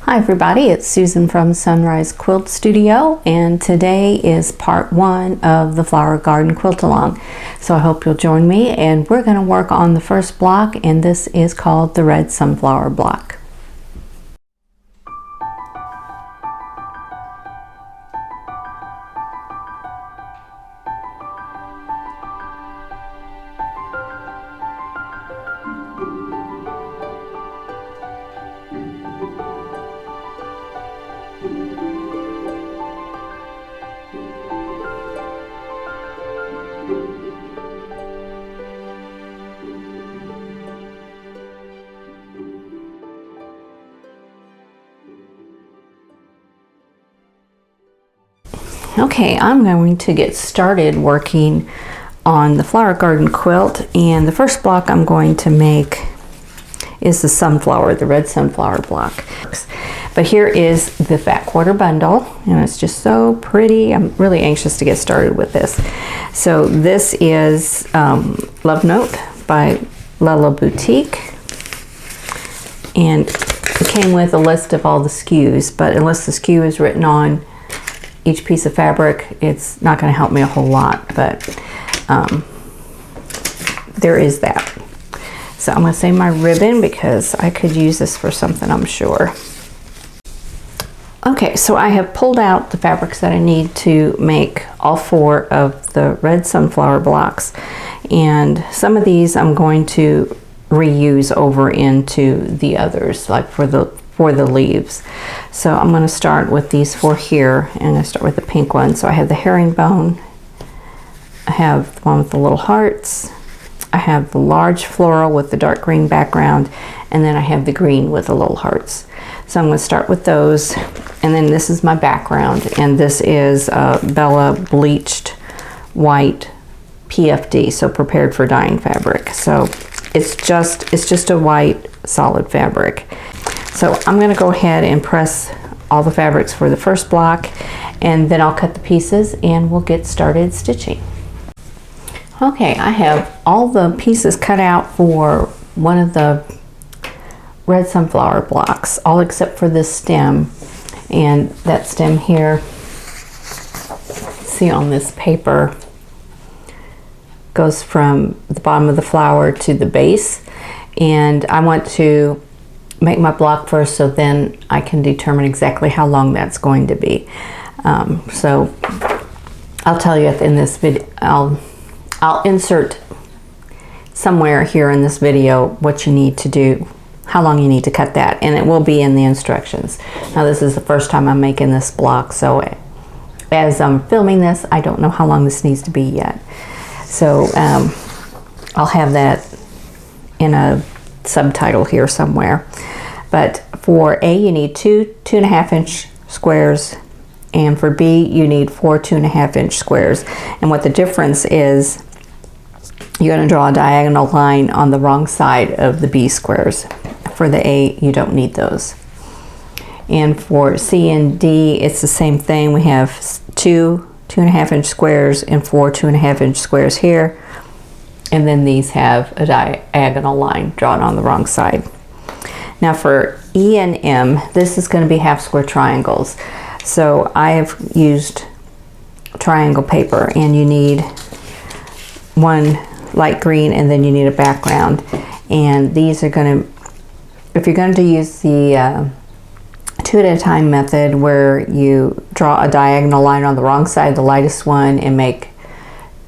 Hi everybody, it's Susan from Sunrise Quilt Studio, and today is part 1 of the Flower Garden Quilt Along. So I hope you'll join me, and we're going to work on the first block, and this is called the Red Sunflower block. Okay, I'm going to get started working on the Flower Garden quilt, and the first block I'm going to make is the sunflower, the red sunflower block. But here is the fat quarter bundle, and it's just so pretty. I'm really anxious to get started with this. So this is Love Note by Lella Boutique, and it came with a list of all the SKUs, but unless the SKU is written on each piece of fabric, it's not going to help me a whole lot, but there is that. So I'm going to save my ribbon because I could use this for something, I'm sure. Okay, so I have pulled out the fabrics that I need to make all 4 of the red sunflower blocks, and some of these I'm going to reuse over into the others, like for the leaves. So I'm going to start with these 4 here, and I start with the pink one. So I have the herringbone, I have the one with the little hearts, I have the large floral with the dark green background, and then I have the green with the little hearts. So I'm going to start with those, and then this is my background, and this is Bella bleached white PFD, so prepared for dyeing fabric. So it's just a white solid fabric. So I'm going to go ahead and press all the fabrics for the first block, and then I'll cut the pieces and we'll get started stitching. Okay, I have all the pieces cut out for one of the red sunflower blocks, all except for this stem. And that stem here, see on this paper, goes from the bottom of the flower to the base, and I want to make my block first, so then I can determine exactly how long that's going to be. So I'll tell you at the end of this video, I'll insert somewhere here in this video what you need to do, how long you need to cut that, and it will be in the instructions. Now this is the first time I'm making this block, so as I'm filming this, I don't know how long this needs to be yet. So I'll have that in a subtitle here somewhere. But for A, you need 2 2.5-inch squares, and for B, you need 4 2.5-inch squares. And what the difference is, you're going to draw a diagonal line on the wrong side of the B squares. For the A, you don't need those. And for C and D, it's the same thing. We have 2 2.5-inch squares and 4 2.5-inch squares here. And then these have a diagonal line drawn on the wrong side. Now for E and M, this is going to be half square triangles. So I have used triangle paper, and you need one light green, and then you need a background. And these are going to, if you're going to use the 2 at a time method, where you draw a diagonal line on the wrong side, the lightest one, and make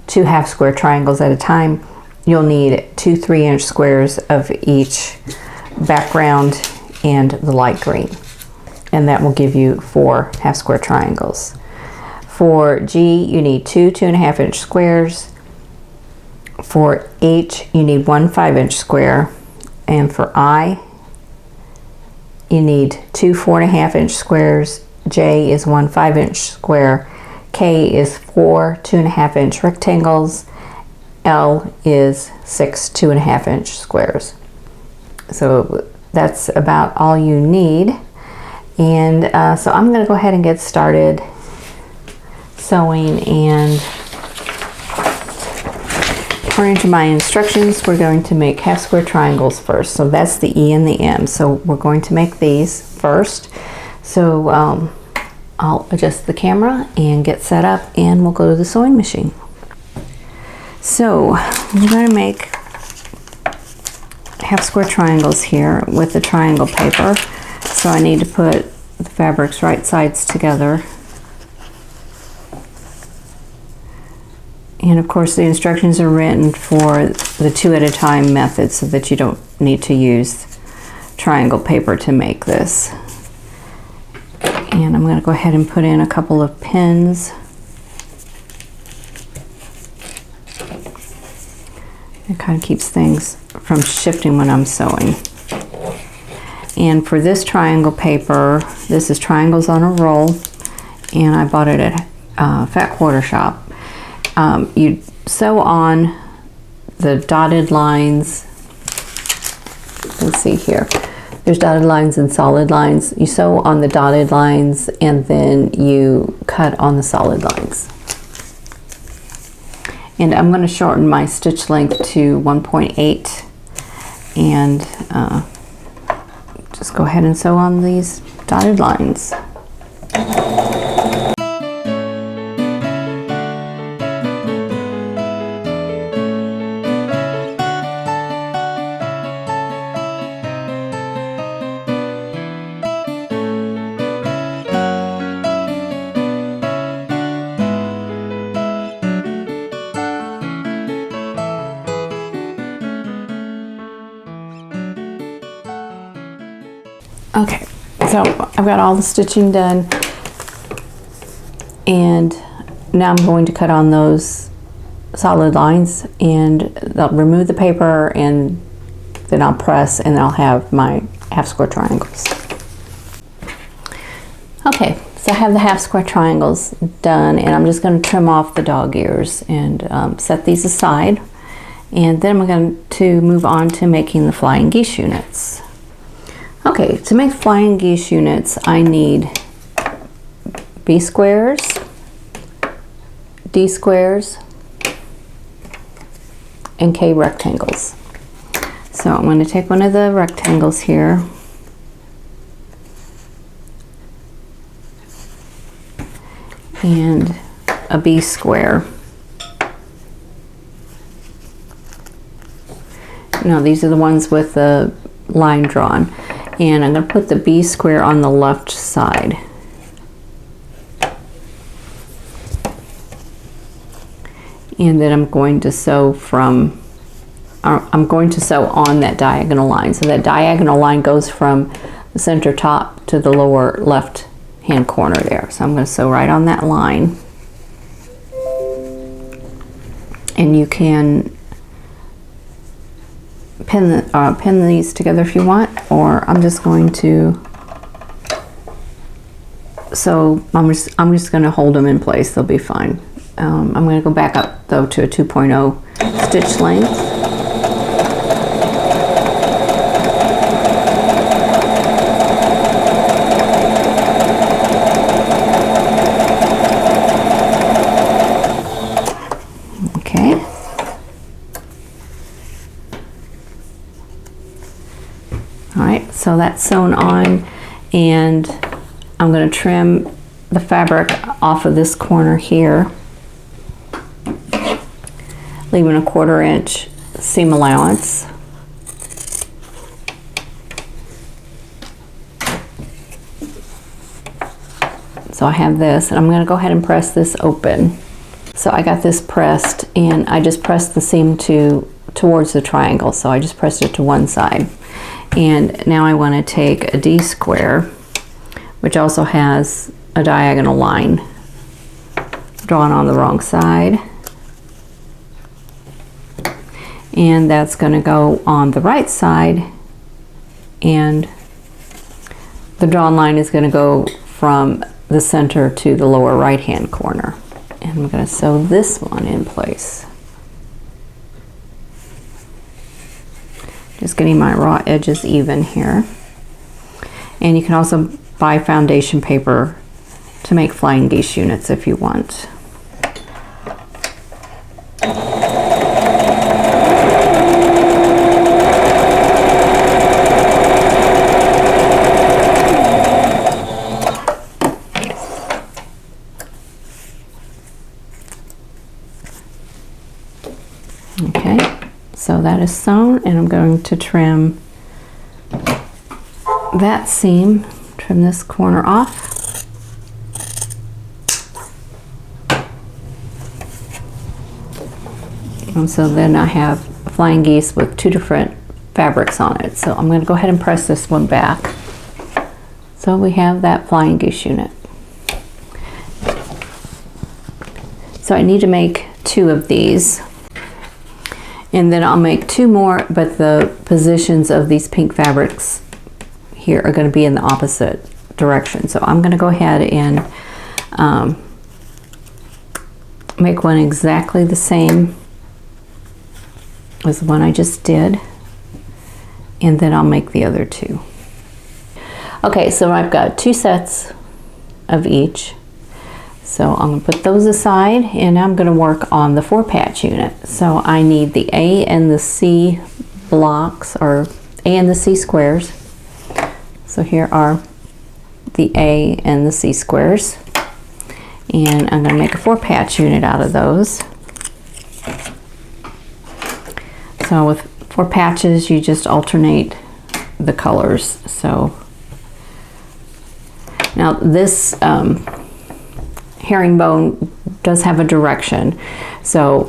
2 half square triangles at a time, you'll need 2 3-inch squares of each background and the light green, and that will give you 4 half square triangles. For G, you need 2 2.5-inch squares. For H, you need 1 5-inch square, and for I, you need 2 4.5-inch squares. J is 1 5-inch square. K is 4 2.5-inch rectangles. L is 6 2.5-inch squares. So that's about all you need. And so I'm going to go ahead and get started sewing, and according to my instructions, we're going to make half square triangles first. So that's the E and the M. So we're going to make these first. So I'll adjust the camera and get set up, and we'll go to the sewing machine. So I'm going to make half square triangles here with the triangle paper. So I need to put the fabric's right sides together. And of course the instructions are written for the 2 at a time method, so that you don't need to use triangle paper to make this. And I'm going to go ahead and put in a couple of pins. It kind of keeps things from shifting when I'm sewing. And for this triangle paper, this is Triangles on a Roll, and I bought it at Fat Quarter Shop. You sew on the dotted lines. Let's see here. There's dotted lines and solid lines. You sew on the dotted lines, and then you cut on the solid lines. And I'm going to shorten my stitch length to 1.8, and just go ahead and sew on these dotted lines. Okay, so I've got all the stitching done, and now I'm going to cut on those solid lines, and I'll remove the paper, and then I'll press, and I'll have my half square triangles. Okay, so I have the half square triangles done, and I'm just going to trim off the dog ears and set these aside, and then I'm going to move on to making the flying geese units. Okay, to make flying geese units, I need B squares, D squares, and K rectangles. So I'm going to take one of the rectangles here, and a B square. No, these are the ones with the line drawn. And I'm going to put the B square on the left side. And then I'm going to sew on that diagonal line. So that diagonal line goes from the center top to the lower left hand corner there. So I'm going to sew right on that line. And you can pin these together if you want, or I'm just going to, so I'm just going to hold them in place. They'll be fine. I'm going to go back up though to a 2.0 stitch length. Okay. Alright, so that's sewn on, and I'm going to trim the fabric off of this corner here, leaving a 1/4 inch seam allowance. So I have this, and I'm going to go ahead and press this open. So I got this pressed, and I just pressed the seam towards the triangle, so I just pressed it to one side. And now I want to take a D square, which also has a diagonal line drawn on the wrong side, and that's going to go on the right side, and the drawn line is going to go from the center to the lower right hand corner. And I'm going to sew this one in place. Just getting my raw edges even here. And you can also buy foundation paper to make flying geese units if you want. So that is sewn, and I'm going to trim that seam, trim this corner off. And so then I have flying geese with two different fabrics on it. So I'm going to go ahead and press this one back. So we have that flying goose unit. So I need to make 2 of these. And then I'll make 2 more, but the positions of these pink fabrics here are going to be in the opposite direction. So I'm going to go ahead and make one exactly the same as the one I just did. And then I'll make the other 2. Okay, so I've got 2 sets of each. So I'm going to put those aside, and I'm going to work on the 4-patch unit. So I need the A and the C blocks, or A and the C squares. So here are the A and the C squares. And I'm going to make a 4-patch unit out of those. So with 4 patches, you just alternate the colors. So now this herringbone does have a direction, so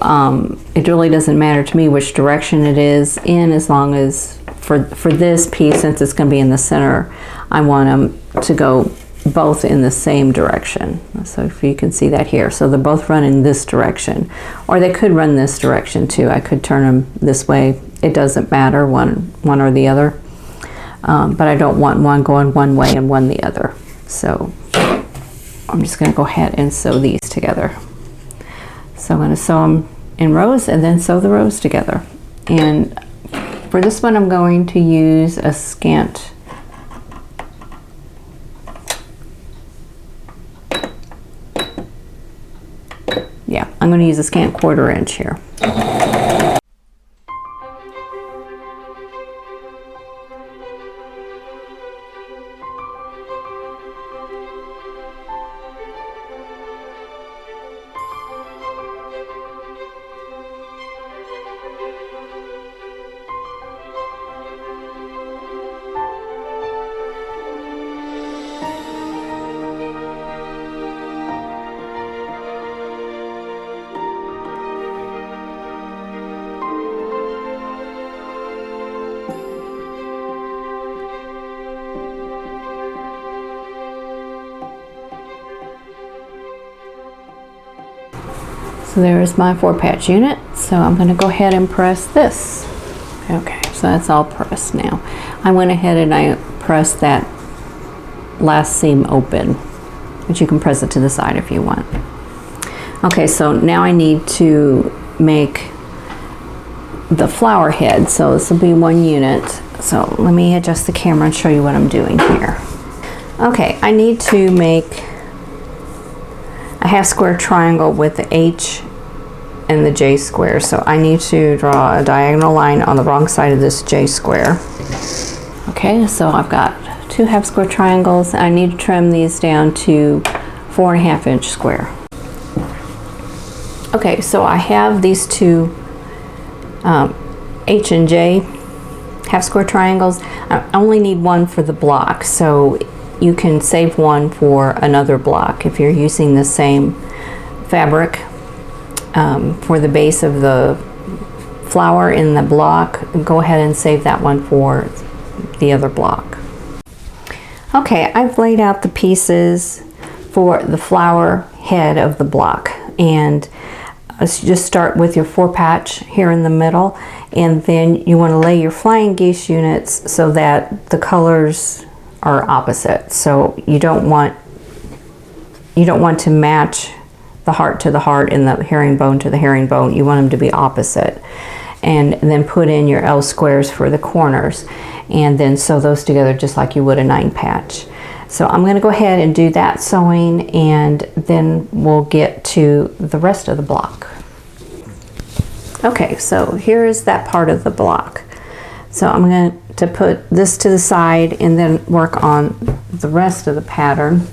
it really doesn't matter to me which direction it is in, as long as for this piece, since it's going to be in the center, I want them to go both in the same direction. So if you can see that here, so they're both running this direction, or they could run this direction too. I could turn them this way. It doesn't matter, one or the other, but I don't want one going one way and one the other. So I'm just going to go ahead and sew these together. So I'm going to sew them in rows and then sew the rows together. And for this one, I'm going to use a scant I'm going to use a scant 1/4 inch here. So there's my 4-patch unit. So I'm going to go ahead and press this. Okay, so that's all pressed now. I went ahead and I pressed that last seam open, but you can press it to the side if you want. Okay, so now I need to make the flower head. So this will be 1 unit. So let me adjust the camera and show you what I'm doing here. Okay, I need to make a half square triangle with the H and the J square. So I need to draw a diagonal line on the wrong side of this J square. Okay, so I've got 2 half square triangles. I need to trim these down to 4.5 inch square. Okay, so I have these 2 H and J half square triangles. I only need 1 for the block, so you can save 1 for another block if you're using the same fabric for the base of the flower in the block. Go ahead and save that one for the other block. Okay, I've laid out the pieces for the flower head of the block, and just start with your 4-patch here in the middle, and then you want to lay your flying geese units so that the colors are opposite. So you don't want to match the heart to the heart and the herringbone to the herringbone. You want them to be opposite. And then put in your L squares for the corners, and then sew those together just like you would a 9-patch. So I'm going to go ahead and do that sewing, and then we'll get to the rest of the block. Okay, so here is that part of the block. So I'm going to put this to the side and then work on the rest of the pattern.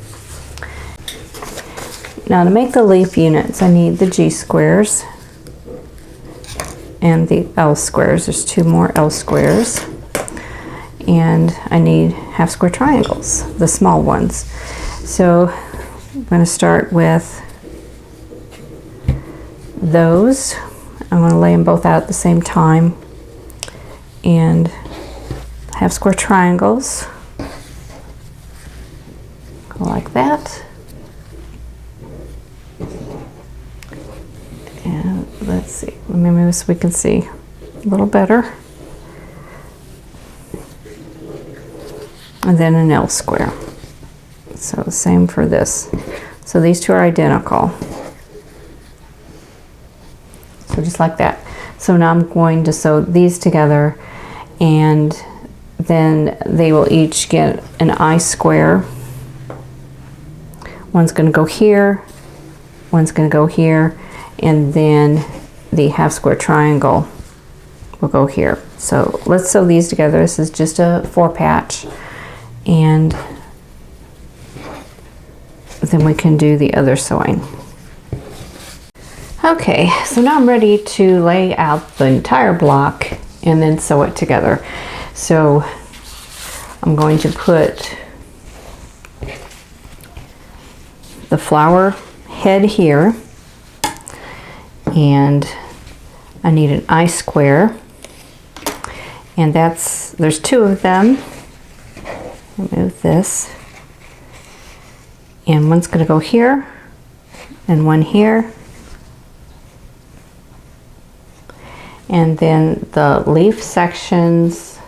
Now to make the leaf units, I need the G squares, and the L squares. There's 2 more L squares. And I need half square triangles, the small ones. So I'm going to start with those. I'm going to lay them both out at the same time. And half square triangles. Go like that. And let's see, let me move so we can see a little better. And then an L square. So the same for this. So these 2 are identical. So just like that. So now I'm going to sew these together, and then they will each get an I square. One's going to go here, one's going to go here, and then the half square triangle will go here. So let's sew these together. This is just a 4 patch, and then we can do the other sewing. Okay, so now I'm ready to lay out the entire block and then sew it together. So I'm going to put the flower head here, and I need an I square, and there's 2 of them. Move this, and one's going to go here and one here, and then the leaf sections,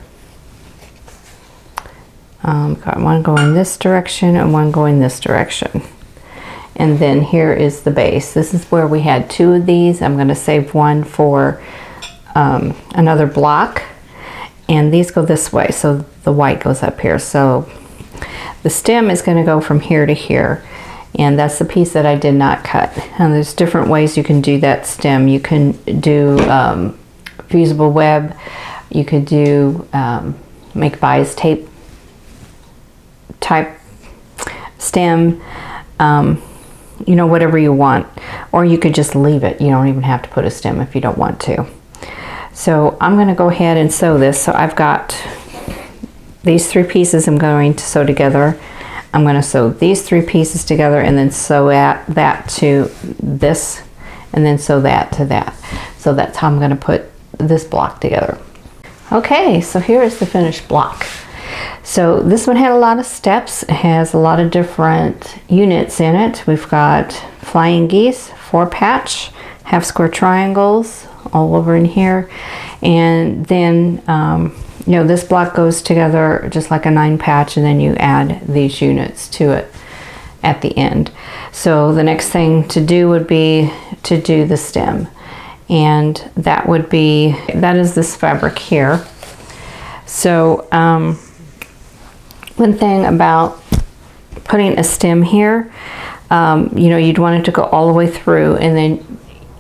got one going this direction and one going this direction. And then here is the base. This is where we had 2 of these. I'm going to save one for another block. And these go this way, so the white goes up here. So the stem is going to go from here to here. And that's the piece that I did not cut. And there's different ways you can do that stem. You can do fusible web. You could do make bias tape type stem. You know, whatever you want, or you could just leave it. You don't even have to put a stem if you don't want to. So I'm going to go ahead and sew this. So I've got these 3 pieces I'm going to sew together. I'm going to sew these 3 pieces together, and then sew that to this, and then sew that to that. So that's how I'm going to put this block together. Okay, so here is the finished block. So this one had a lot of steps. It has a lot of different units in it. We've got flying geese, 4 patch, half square triangles all over in here. And then, you know, this block goes together just like a 9 patch, and then you add these units to it at the end. So the next thing to do would be to do the stem. And that is this fabric here. So, one thing about putting a stem here, you know, you'd want it to go all the way through, and then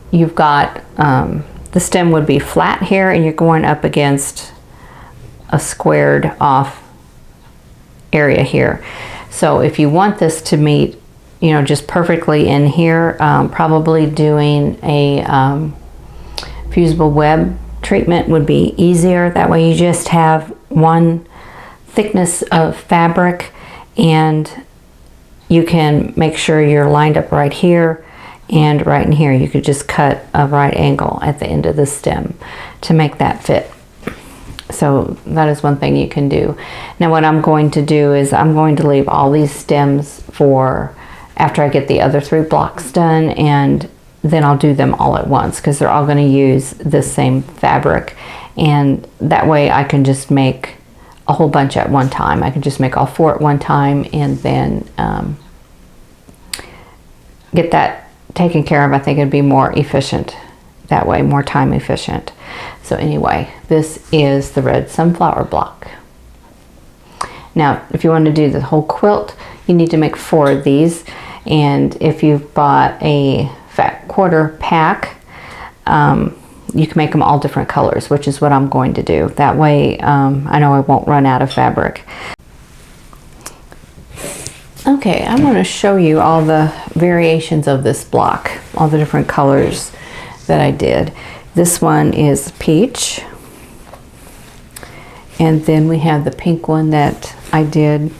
you've got, the stem would be flat here, and you're going up against a squared off area here. So if you want this to meet, you know, just perfectly in here, probably doing a fusible web treatment would be easier. That way you just have one thickness of fabric, and you can make sure you're lined up right here and right in here. You could just cut a right angle at the end of the stem to make that fit. So that is one thing you can do. Now what I'm going to do is I'm going to leave all these stems for after I get the other 3 blocks done, and then I'll do them all at once, because they're all going to use the same fabric, and that way I can just make a whole bunch at one time. I can just make all 4 at one time, and then get that taken care of. I think it'd be more efficient that way, more time efficient. So anyway, this is the red sunflower block. Now, if you want to do the whole quilt, you need to make 4 of these. And if you've bought a fat quarter pack, you can make them all different colors, which is what I'm going to do. That way, I know I won't run out of fabric. Okay, I'm going to show you all the variations of this block, all the different colors that I did. This one is peach. And then we have the pink one that I did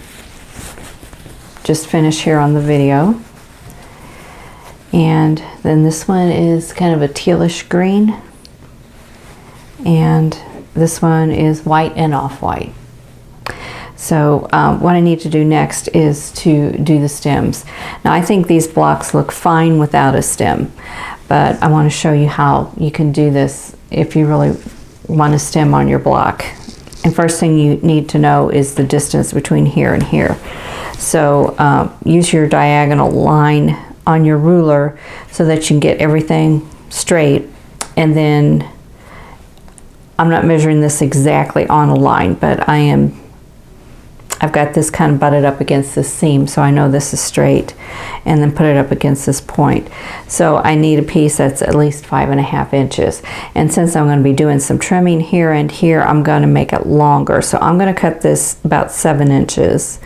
just finish here on the video. And then this one is kind of a tealish green. And this one is white and off-white. So what I need to do next is to do the stems. Now I think these blocks look fine without a stem, but I want to show you how you can do this if you really want a stem on your block. And first thing you need to know is the distance between here and here. So use your diagonal line on your ruler so that you can get everything straight. And then I'm not measuring this exactly on a line, but I've got this kind of butted up against this seam, so I know this is straight, and then put it up against this point. So I need a piece that's at least 5.5 inches. And since I'm going to be doing some trimming here and here, I'm going to make it longer. So I'm going to cut this about 7 inches.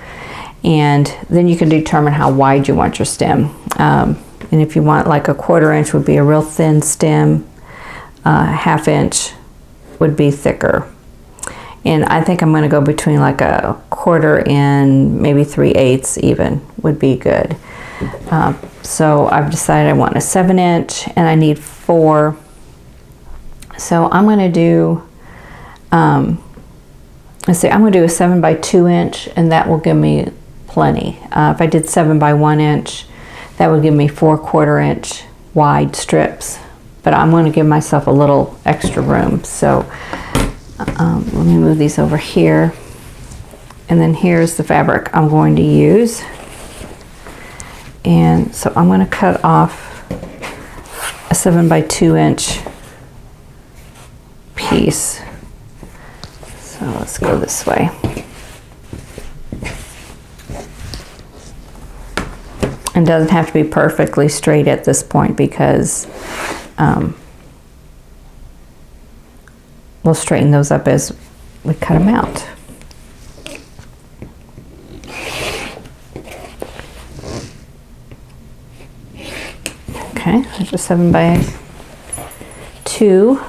And then you can determine how wide you want your stem. And if you want like a 1/4 inch would be a real thin stem, 1/2 inch would be thicker. And I think I'm going to go between like a 1/4 and maybe 3/8 even would be good. So I've decided I want a 7 inch and I need 4. So I'm going to do, let's see, I'm going to do a 7 by 2 inch, and that will give me plenty. If I did 7 by 1 inch, that would give me 4 1/4 inch wide strips. But I'm going to give myself a little extra room. So let me move these over here. And then here's the fabric I'm going to use. And so I'm going to cut off a 7 by 2 inch piece. So let's go this way. It doesn't have to be perfectly straight at this point because we'll straighten those up as we cut them out. Okay, there's a 7 by 2.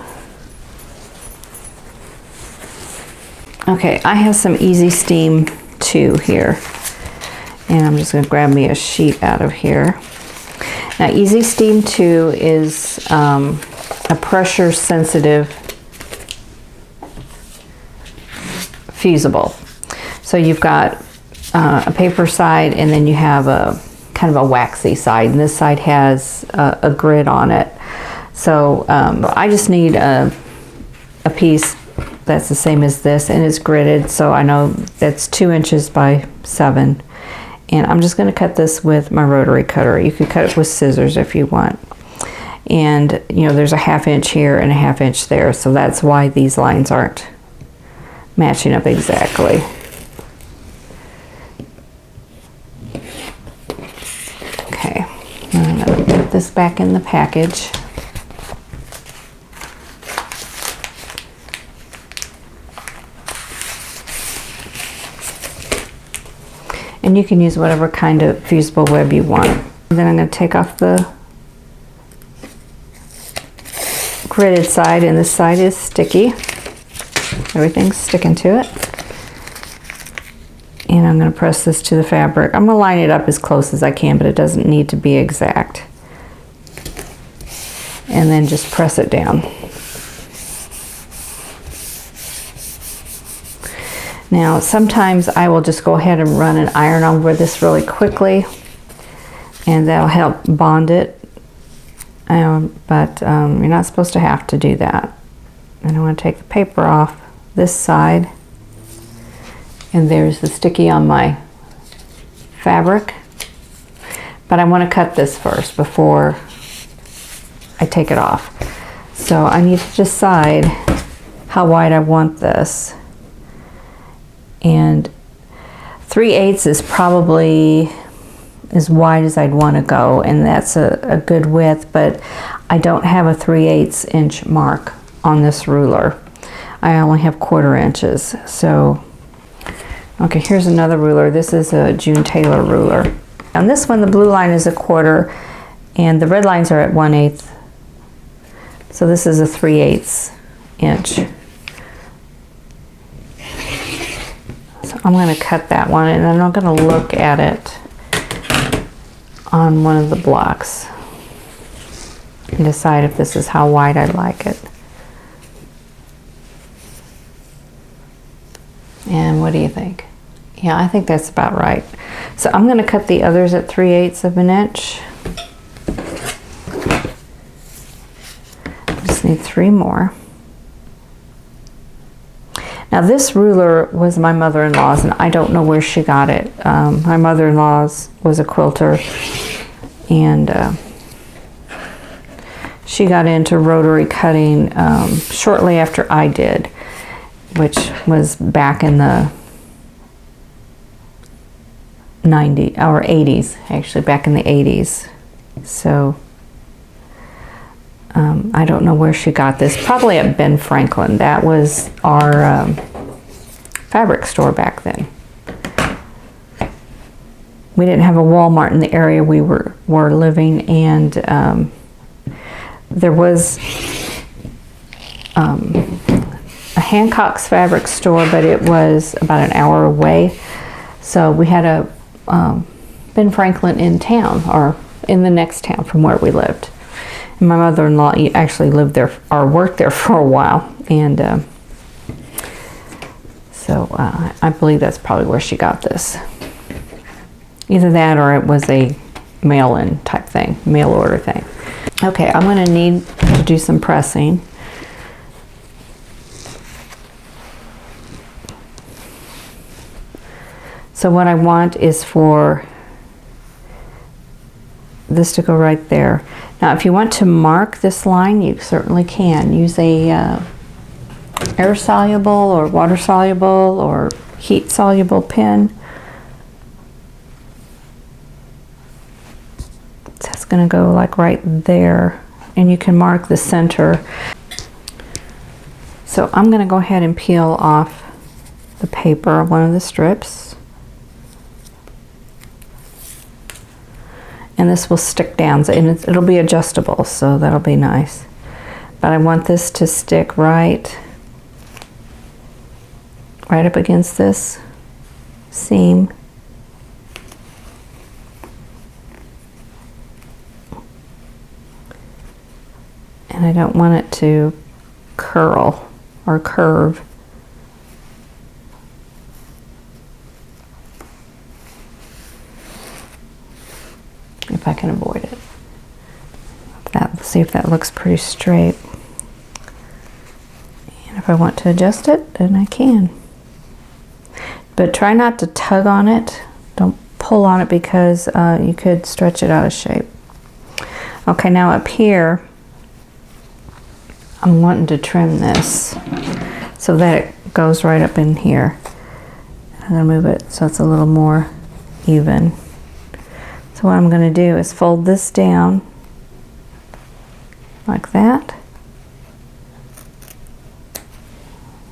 Okay, I have some Easy Steam 2 here. And I'm just going to grab me a sheet out of here. Now, Easy Steam 2 is a pressure sensitive fusible. So you've got a paper side, and then you have a kind of a waxy side, and this side has a grid on it. So I just need a piece that's the same as this, and it's gridded, so I know that's 2 inches by 7. And I'm just going to cut this with my rotary cutter. You could cut it with scissors if you want. And you know, there's a 1/2 inch here and a 1/2 inch there, so that's why these lines aren't matching up exactly. Okay, I'm going to put this back in the package. And you can use whatever kind of fusible web you want. And then I'm going to take off the gridded side, and this side is sticky. Everything's sticking to it. And I'm going to press this to the fabric. I'm going to line it up as close as I can, but it doesn't need to be exact. And then just press it down. Now, sometimes I will just go ahead and run an iron over this really quickly, and that'll help bond it. But you're not supposed to have to do that. And I want to take the paper off this side, and there's the sticky on my fabric. But I want to cut this first before I take it off. So I need to decide how wide I want this. And 3/8 is probably as wide as I'd want to go, and that's a good width, but I don't have a 3/8 inch mark on this ruler. I only have 1/4 inches. So, okay, here's another ruler. This is a June Taylor ruler. On this one, the blue line is 1/4, and the red lines are at 1/8. So this is a 3/8 inch. So I'm going to cut that one, and then I'm going to look at it on one of the blocks and decide if this is how wide I like it. And what do you think? Yeah, I think that's about right. So I'm going to cut the others at 3/8 of an inch. Just need 3 more. Now this ruler was my mother-in-law's, and I don't know where she got it. My mother-in-law's was a quilter, and she got into rotary cutting shortly after I did, which was back in the 90s or 80s, actually back in the 80s. So I don't know where she got this. Probably at Ben Franklin. That was our fabric store back then. We didn't have a Walmart in the area we were living, and there was a Hancock's fabric store, but it was about an hour away. So we had a Ben Franklin in town, or in the next town from where we lived. And my mother-in-law actually lived there or worked there for a while, and so I believe that's probably where she got this. Either that or it was a mail-in type thing, mail order thing. Okay, I'm going to need to do some pressing. So what I want is for this to go right there. Now if you want to mark this line, you certainly can. Use a air soluble or water soluble or heat soluble pen. That's going to go like right there, and you can mark the center. So I'm going to go ahead and peel off the paper of one of the strips, and this will stick down, and it'll be adjustable, so that'll be nice. But I want this to stick right up against this seam. And I don't want it to curl or curve. If I can avoid it. Let's see if that looks pretty straight. And if I want to adjust it, then I can. But try not to tug on it. Don't pull on it, because you could stretch it out of shape. Okay, now up here, I'm wanting to trim this so that it goes right up in here. I'm going to move it so it's a little more even. So what I'm going to do is fold this down like that.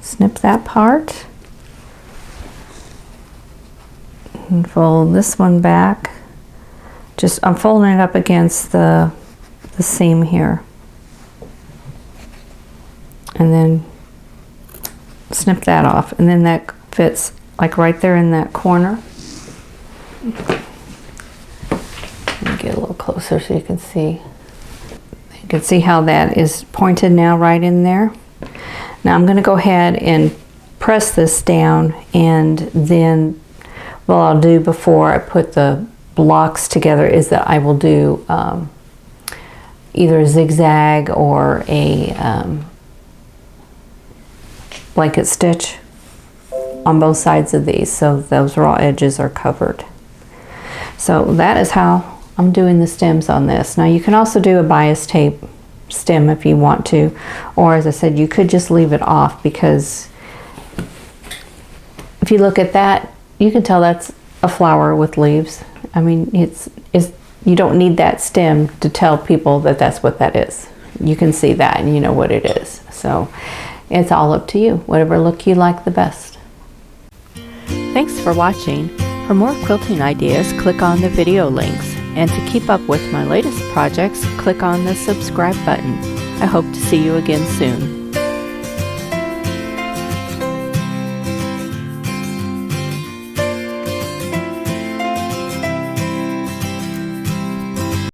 Snip that part. And fold this one back. I'm folding it up against the seam here. And then snip that off, and then that fits like right there in that corner. Let me get a little closer so you can see. You can see how that is pointed now right in there. Now I'm going to go ahead and press this down, and then what I'll do before I put the blocks together is that I will do either a zigzag or a blanket stitch on both sides of these, so those raw edges are covered. So that is how I'm doing the stems on this. Now you can also do a bias tape stem if you want to, or as I said, you could just leave it off, because if you look at that, you can tell that's a flower with leaves. I mean, it's you don't need that stem to tell people that that's what that is. You can see that and you know what it is. So it's all up to you, whatever look you like the best. Thanks for watching. For more quilting ideas, click on the video links. And to keep up with my latest projects, click on the subscribe button. I hope to see you again soon.